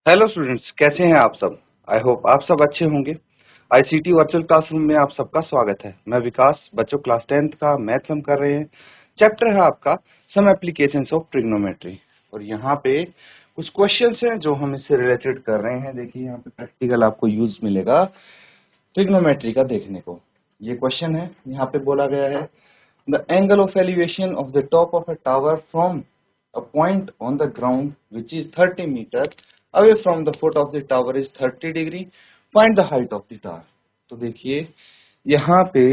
Hello students, कैसे हैं आप सब। आई होप आप सब अच्छे होंगे। आईसीटी वर्चुअल क्लासरूम में आप सबका स्वागत है। मैं विकास, बच्चों क्लास 10th का मैथ्स हम कर रहे हैं। चैप्टर है आपका सम एप्लीकेशंस ऑफ ट्रिग्नोमेट्री और यहाँ पे कुछ क्वेश्चंस हैं जो हम इससे रिलेटेड कर रहे हैं। देखिए यहाँ पे प्रैक्टिकल आपको यूज मिलेगा ट्रिग्नोमेट्री का देखने को। ये क्वेश्चन है, यहाँ पे बोला गया है the angle of elevation of the top of a tower from a point on the ground which is 30 meter away from the foot of the tower is 30 degree. Find the height of the tower. तो देखिए यहाँ पे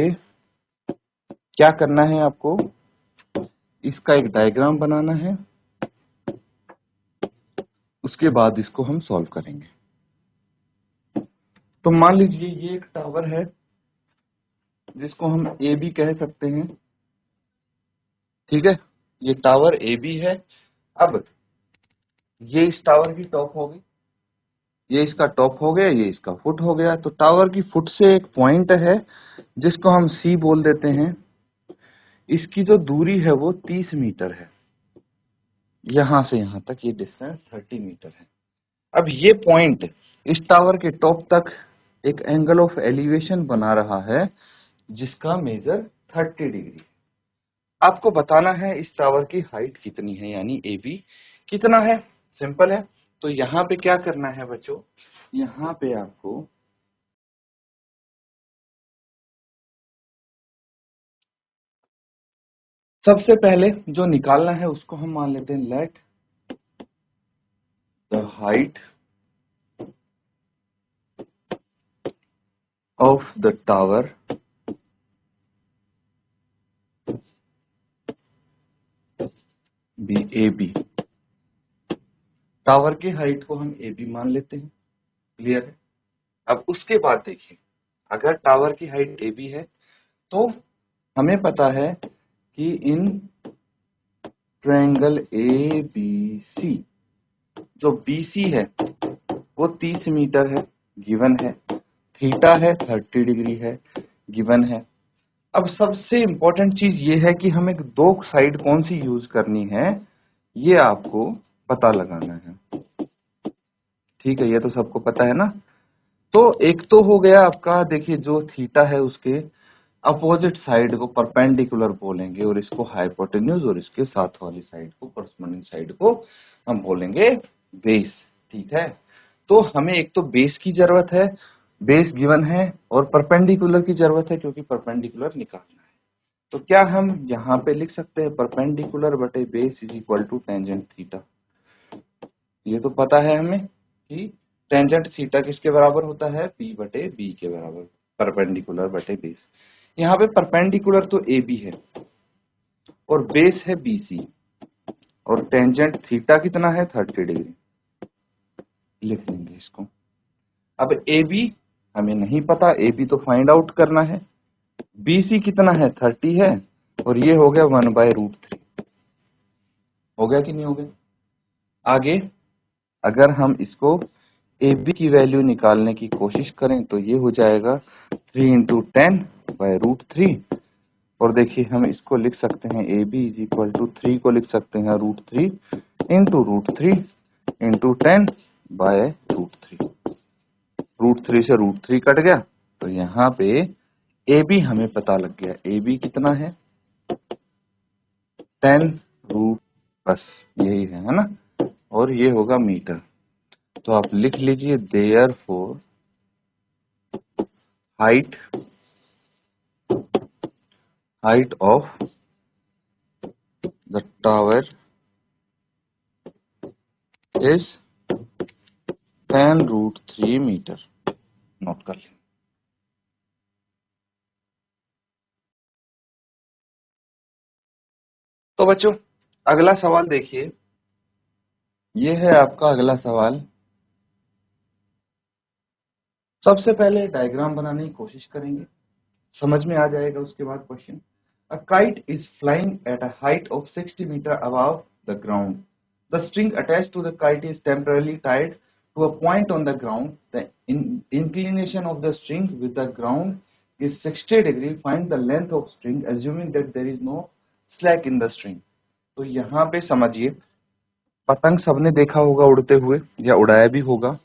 क्या करना है आपको, इसका एक डायग्राम बनाना है, उसके बाद इसको हम सॉल्व करेंगे। तो मान लीजिए ये एक टावर है जिसको हम ए बी कह सकते हैं, ठीक है। ये टावर ए बी है। अब ये इस टावर की टॉप होगी, ये इसका टॉप हो गया, ये इसका फुट हो गया। तो टावर की फुट से एक पॉइंट है जिसको हम सी बोल देते हैं। इसकी जो दूरी है वो 30 मीटर है। यहां से यहां तक ये डिस्टेंस 30 मीटर है। अब ये पॉइंट इस टावर के टॉप तक एक एंगल ऑफ एलिवेशन बना रहा है जिसका मेजर 30 डिग्री। आपको बताना है इस टावर की हाइट कितनी है, यानी ए बी कितना है। सिंपल है। तो यहाँ पे क्या करना है बच्चों, यहाँ पे आपको सबसे पहले जो निकालना है उसको हम मान लेते हैं let the height of the tower be A B. Tower की हाइट को हम ए बी मान लेते हैं। क्लियर है। अब उसके बाद देखिए, अगर टावर की हाइट ए बी है तो हमें पता है कि in triangle A B C जो बी सी है वो 30 मीटर है, गिवन है। थीटा है 30 डिग्री है, गिवन है। अब सबसे इंपॉर्टेंट चीज ये है कि हमें दो साइड कौन सी यूज करनी है, ये आपको पता लगाना है। ठीक है, ये तो सबको पता है ना। तो एक तो हो गया आपका, देखिए जो थीटा है उसके अपोजिट साइड को परपेंडिकुलर बोलेंगे और इसको हाइपोटेन्यूज, और इसके साथ वाली साइड को, करस्पॉन्डिंग साइड को हम बोलेंगे बेस। ठीक है। तो हमें एक तो बेस की जरूरत है, बेस गिवन है, और परपेंडिकुलर की जरूरत है क्योंकि परपेंडिकुलर निकालना है। तो क्या हम यहाँ पे लिख सकते हैं परपेंडिकुलर बटे base is equal to tangent theta. ये तो पता है हमें कि टेंजेंट थीटा किसके बराबर होता है, पी बटे बी के बराबर, परपेंडिकुलर बटे बेस। यहाँ पे परपेंडिकुलर तो ए बी है और बेस है बी सी, और टेंजेंट थीटा कितना है 30 डिग्री। लिख लेंगे इसको। अब ए बी हमें नहीं पता, ए बी तो फाइंड आउट करना है। बी सी कितना है 30 है, और ये हो गया 1/√3। हो गया कि नहीं हो गया। आगे अगर हम इसको ए बी की वैल्यू निकालने की कोशिश करें तो ये हो जाएगा 3 इंटू 10/√3। और देखिए हम इसको लिख सकते हैं A B is equal to 3 को लिख सकते हैं √3 इंटू √3 इंटू 10/√3। √3 से √3 कट गया, तो यहाँ पे ए बी हमें पता लग गया। ए बी कितना है 10√, बस यही है ना। और ये होगा मीटर। तो आप लिख लीजिए therefore height height of the tower is 10√3 metre. Note कर लें। तो बच्चों अगला सवाल देखिए, ये है आपका अगला सवाल। सबसे पहले डायग्राम बनाने की कोशिश करेंगे, समझ में आ जाएगा उसके बाद question. A kite is flying at a height of 60 metre above the ground. The string attached to the kite is temporarily tied to a point on the ground. The inclination of the string with the ground is 60 degree. Find the length of string assuming that there is no slack in the string. तो यहाँ पे समझिए, पतंग सबने देखा होगा उड़ते हुए या उड़ाया भी होगा।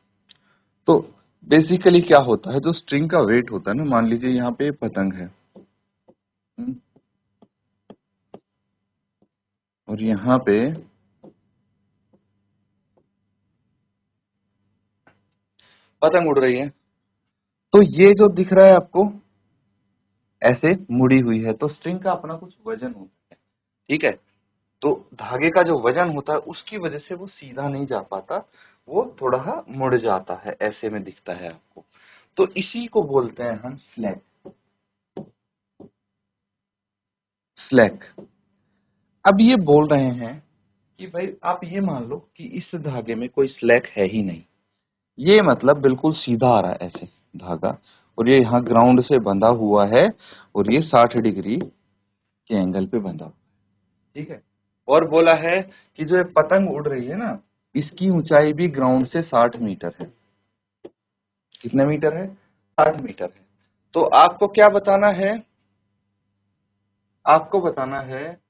तो बेसिकली क्या होता है, जो स्ट्रिंग का वेट होता है ना, मान लीजिए यहाँ पे पतंग है, हम्म, और यहाँ पे पतंग उड़ रही है, तो ये जो दिख रहा है आपको ऐसे मुड़ी हुई है, तो स्ट्रिंग का अपना कुछ वजन होता है, ठीक है। तो धागे का जो वजन होता है उसकी वजह से वो सीधा नहीं जा पाता, वो थोड़ा मुड़ जाता है, ऐसे में दिखता है आपको। तो इसी को बोलते हैं हम स्लैक। स्लैक। अब ये बोल रहे हैं कि भाई आप ये मान लो कि इस धागे में कोई स्लैक है ही नहीं, ये मतलब बिल्कुल सीधा आ रहा है ऐसे धागा, और ये यहाँ ग्राउंड से बंधा हुआ है, और ये 60 डिग्री के एंगल पे बंधा हुआ है, ठीक है। और बोला है कि जो ये पतंग उड़ रही है ना, इसकी ऊंचाई भी ग्राउंड से 60 मीटर है। कितने मीटर है? 60 मीटर है। तो आपको क्या बताना है? आपको बताना है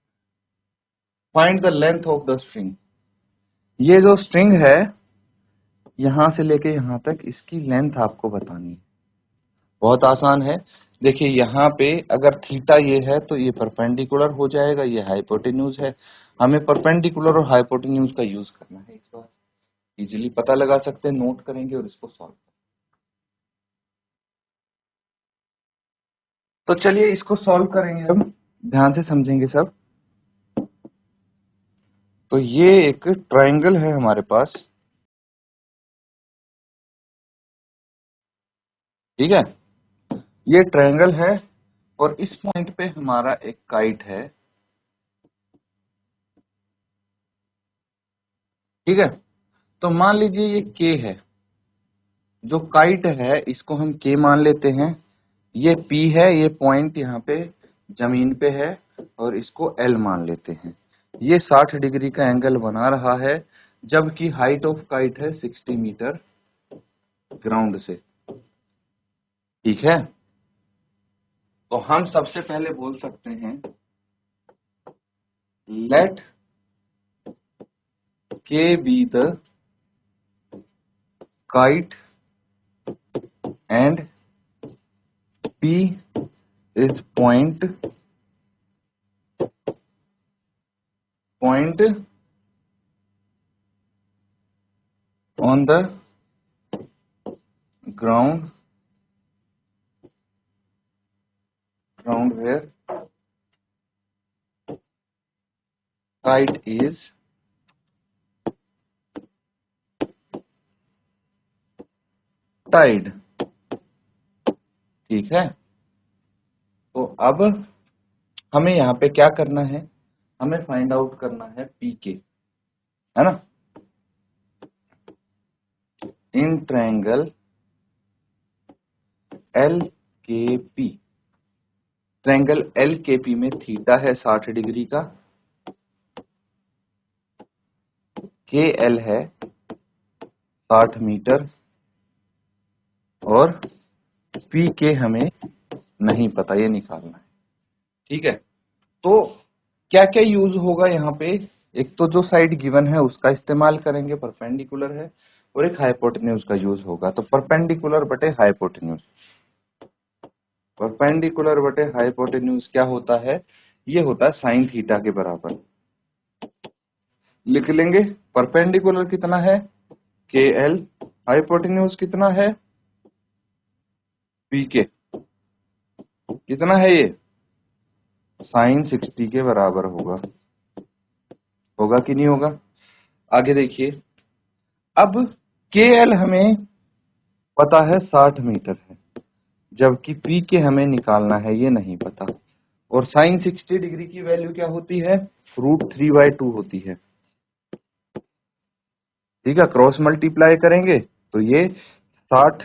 find the length of the string. ये जो स्ट्रिंग है यहां से लेके यहां तक, इसकी लेंथ आपको बतानी है। बहुत आसान है। देखिए यहाँ पे अगर थीटा ये है तो ये परपेंडिकुलर हो जाएगा, ये हाइपोटेन्यूज है। हमें परपेंडिकुलर और हाइपोटेन्यूज का यूज करना है, इस बार इजीली पता लगा सकते हैं, नोट करेंगे और इसको सॉल्व। तो चलिए इसको सॉल्व करेंगे, हम ध्यान से समझेंगे सब। तो ये एक ट्रायंगल है हमारे पास, ठीक है। ये ट्रायंगल है और इस पॉइंट पे हमारा एक काइट है, ठीक है। तो मान लीजिए ये के है, जो काइट है इसको हम के मान लेते हैं। ये पी है, ये पॉइंट यहाँ पे जमीन पे है, और इसको एल मान लेते हैं। ये 60 डिग्री का एंगल बना रहा है, जबकि हाइट ऑफ काइट है 60 मीटर ग्राउंड से, ठीक है। तो हम सबसे पहले बोल सकते हैं लेट के be the kite and P is point on the ground where kite is tied, ठीक है। तो अब हमें यहाँ पे क्या करना है, हमें फाइंड आउट करना है पी के, है ना। इन ट्रायंगल एल के पी, ट्रायंगल एल के पी में थीटा है 60 डिग्री का, के एल है 60 मीटर, और पी के हमें नहीं पता, ये निकालना है, ठीक है। तो क्या क्या यूज होगा यहाँ पे, एक तो जो साइड गिवन है उसका इस्तेमाल करेंगे, परपेंडिकुलर है, और एक हाइपोटेन्यूज का यूज होगा। तो परपेंडिकुलर बटे हाइपोटेन्यूज, परपेंडिकुलर बटे हाइपोटेन्यूज क्या होता है, ये होता है साइन थीटा के बराबर। लिख लेंगे परपेंडिकुलर कितना है के एल, हाइपोटेन्यूज कितना है पी के, कितना है ये साइन 60 के बराबर होगा। होगा कि नहीं होगा? आगे देखिए, अब के एल हमें पता है 60 मीटर है, जबकि पी के हमें निकालना है, ये नहीं पता। और साइन 60 डिग्री की वैल्यू क्या होती है, √3/2 होती है, ठीक है। क्रॉस मल्टीप्लाई करेंगे तो ये 60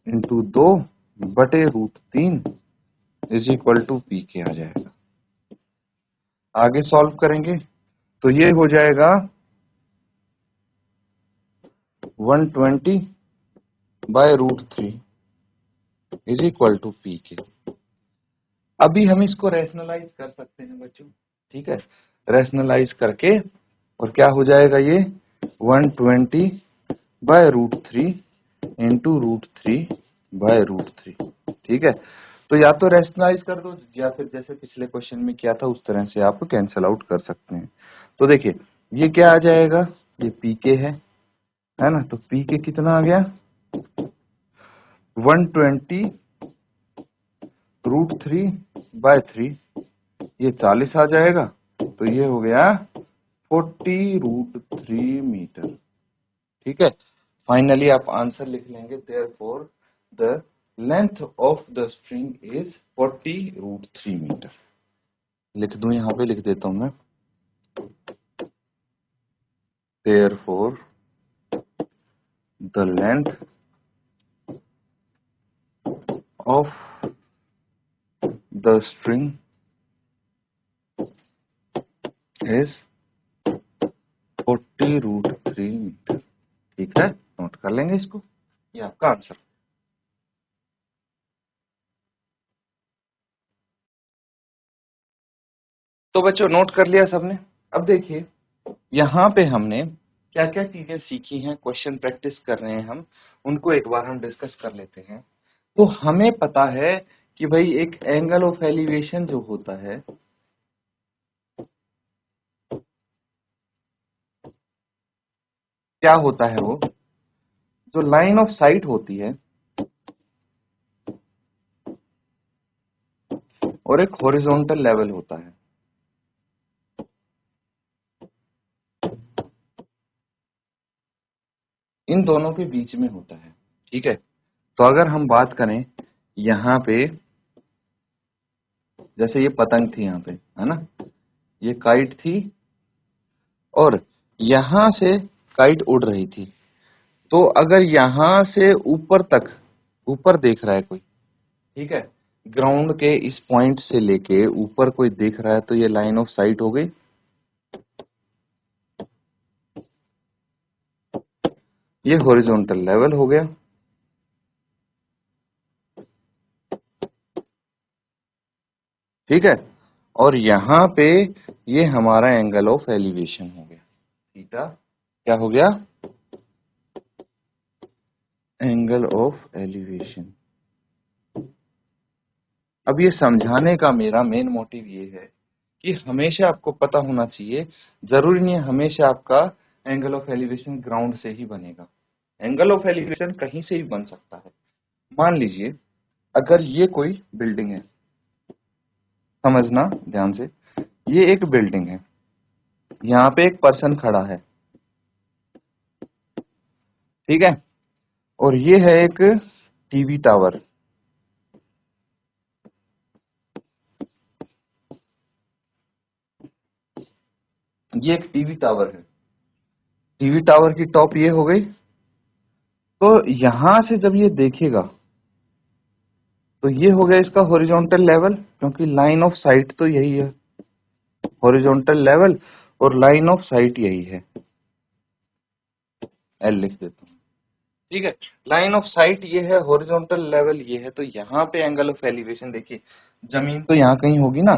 इंटू 2 बटे √3 इज इक्वल टू पी के आ जाएगा। आगे सॉल्व करेंगे तो ये हो जाएगा 120/√3 इज इक्वल टू पी के। अभी हम इसको रैशनलाइज कर सकते हैं बच्चों, ठीक है। रैशनलाइज करके और क्या हो जाएगा ये 120/√3 इंटू √3/√3। ठीक है, तो या तो रेशनलाइज कर दो या फिर जैसे पिछले क्वेश्चन में किया था उस तरह से आप कैंसिल आउट कर सकते हैं। तो देखिए ये क्या आ जाएगा, ये पी के है ना, तो पी के कितना आ गया 120√3/3, ये 40 आ जाएगा, तो ये हो गया 40√3 मीटर। ठीक है, फाइनली आप आंसर लिख लेंगे, therefore the length of the string is 40√3 metre. लिख दूं, यहां पे लिख देता हूं मैं, therefore the length of the string is 40√3 metre. ठीक है, नोट कर लेंगे इसको, ये आपका आंसर। तो बच्चों नोट कर लिया सबने। अब देखिए यहाँ पे हमने क्या क्या चीजें सीखी हैं, क्वेश्चन प्रैक्टिस कर रहे हैं हम, उनको एक बार हम डिस्कस कर लेते हैं। तो हमें पता है कि भाई एक एंगल ऑफ एलिवेशन जो होता है, क्या होता है, वो जो लाइन ऑफ साइट होती है और एक हॉरिजॉन्टल लेवल होता है। इन दोनों के बीच में होता है। ठीक है, तो अगर हम बात करें यहाँ पे, जैसे ये पतंग थी यहाँ पे, है ना, ये काइट थी और यहां से काइट उड़ रही थी। तो अगर यहां से ऊपर तक, ऊपर देख रहा है कोई, ठीक है, ग्राउंड के इस पॉइंट से लेके ऊपर कोई देख रहा है, तो ये लाइन ऑफ साइट हो गई। ये हॉरिजॉन्टल लेवल हो गया। ठीक है, और यहां पे ये हमारा एंगल ऑफ एलिवेशन हो गया, थीटा। क्या हो गया, एंगल ऑफ एलिवेशन। अब ये समझाने का मेरा मेन मोटिव ये है कि हमेशा आपको पता होना चाहिए, जरूरी नहीं है हमेशा आपका एंगल ऑफ एलिवेशन ग्राउंड से ही बनेगा। एंगल ऑफ एलिवेशन कहीं से भी बन सकता है। मान लीजिए अगर ये कोई बिल्डिंग है, समझना ध्यान से, ये एक बिल्डिंग है, यहाँ पे एक पर्सन खड़ा है, ठीक है, और ये है एक टीवी टावर। ये एक टीवी टावर है, टीवी टावर की टॉप ये हो गई। तो यहां से जब ये देखेगा तो ये हो गया इसका हॉरिजॉन्टल लेवल, क्योंकि लाइन ऑफ साइट तो यही है, हॉरिजॉन्टल लेवल और लाइन ऑफ साइट यही है, एल लिख देता हूं। ठीक है, लाइन ऑफ साइट ये है, हॉरिजॉन्टल लेवल ये है, तो यहाँ पे एंगल ऑफ एलिवेशन देखिए, जमीन तो यहाँ कहीं होगी ना,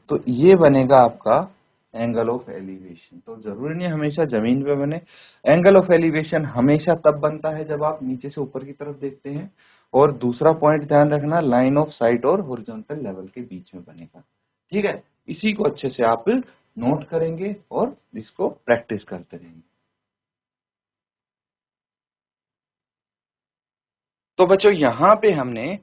तो ये बनेगा आपका एंगल ऑफ एलिवेशन। तो जरूरी नहीं हमेशा जमीन पे बने, एंगल ऑफ एलिवेशन हमेशा तब बनता है जब आप नीचे से ऊपर की तरफ देखते हैं। और दूसरा पॉइंट ध्यान रखना, लाइन ऑफ साइट और हॉरिजॉन्टल लेवल के बीच में बनेगा। ठीक है, इसी को अच्छे से आप नोट करेंगे और इसको प्रैक्टिस करते रहेंगे। तो बच्चों यहाँ पे हमने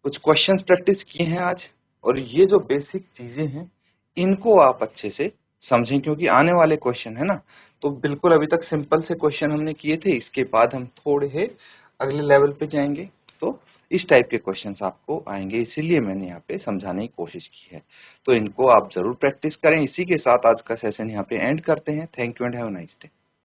कुछ क्वेश्चंस प्रैक्टिस किए हैं आज, और ये जो बेसिक चीजें हैं इनको आप अच्छे से समझें, क्योंकि आने वाले क्वेश्चन है ना, तो बिल्कुल अभी तक सिंपल से क्वेश्चन हमने किए थे, इसके बाद हम थोड़े से अगले लेवल पे जाएंगे, तो इस टाइप के क्वेश्चंस आपको आएंगे, इसीलिए मैंने यहाँ पे समझाने की कोशिश की है। तो इनको आप जरूर प्रैक्टिस करें। इसी के साथ आज का सेशन यहाँ पे एंड करते हैं। Thank you and have a nice day.